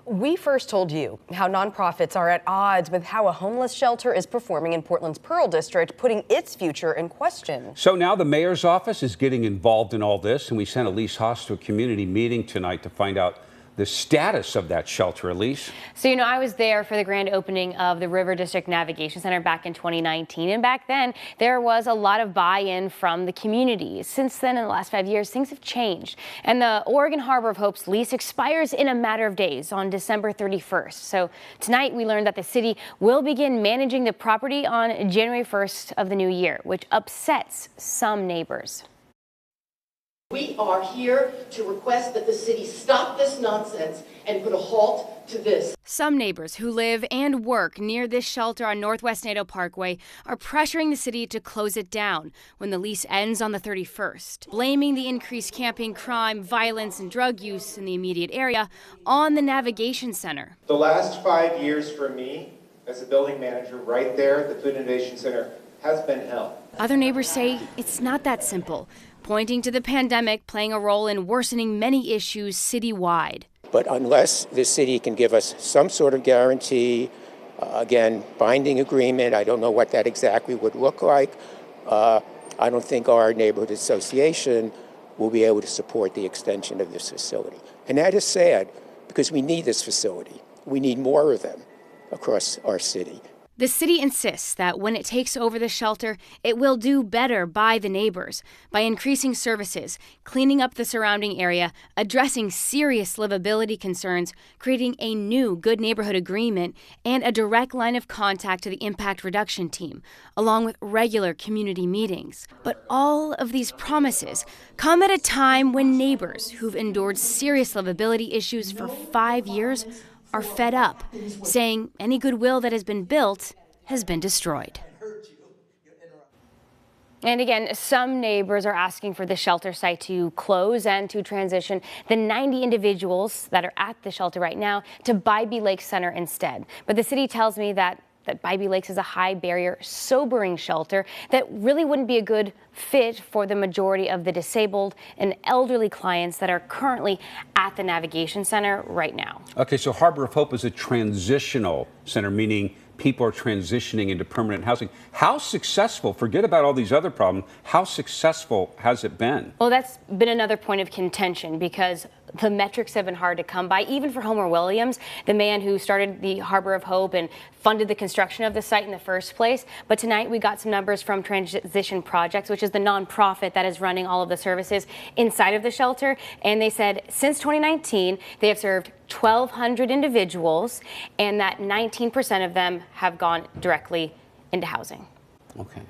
We first told you how nonprofits are at odds with how a homeless shelter is performing in Portland's Pearl District, putting its future in question. So now the mayor's office is getting involved in all this, and we sent Elise Haas to a community meeting tonight to find out the status of that shelter. Elise? So, I was there for the grand opening of the River District Navigation Center back in 2019. And back then, there was a lot of buy-in from the community. Since then, in the last 5 years, things have changed. And the Oregon Harbor of Hope's lease expires in a matter of days on December 31st. So tonight, we learned that the city will begin managing the property on January 1st of the new year, which upsets some neighbors. We are here to request that the city stop this nonsense and put a halt to this. Some neighbors who live and work near this shelter on Northwest Nato Parkway are pressuring the city to close it down when the lease ends on the 31st, blaming the increased camping, crime, violence, and drug use in the immediate area on the Navigation Center. The last 5 years for me as a building manager right there at the Food Innovation Center has been hell. Other neighbors say it's not that simple, pointing to the pandemic playing a role in worsening many issues citywide. But unless the city can give us some sort of guarantee, again, binding agreement, I don't know what that exactly would look like. I don't think our neighborhood association will be able to support the extension of this facility. And that is sad because we need this facility. We need more of them across our city. The city insists that when it takes over the shelter, it will do better by the neighbors by increasing services, cleaning up the surrounding area, addressing serious livability concerns, creating a new good neighborhood agreement, and a direct line of contact to the impact reduction team, along with regular community meetings. But all of these promises come at a time when neighbors who've endured serious livability issues for 5 years are fed up, saying any goodwill that has been built has been destroyed. And again, some neighbors are asking for the shelter site to close and to transition the 90 individuals that are at the shelter right now to Bybee Lakes Center instead. But the city tells me that Bybee Lakes is a high barrier, sobering shelter that really wouldn't be a good fit for the majority of the disabled and elderly clients that are currently at the Navigation Center right now. Okay, so Harbor of Hope is a transitional center, meaning people are transitioning into permanent housing. How successful, forget about all these other problems, how successful has it been? Well, that's been another point of contention because the metrics have been hard to come by, even for Homer Williams, the man who started the Harbor of Hope and funded the construction of the site in the first place. But tonight we got some numbers from Transition Projects, which is the nonprofit that is running all of the services inside of the shelter. And they said since 2019, they have served 1,200 individuals and that 19% of them have gone directly into housing. Okay.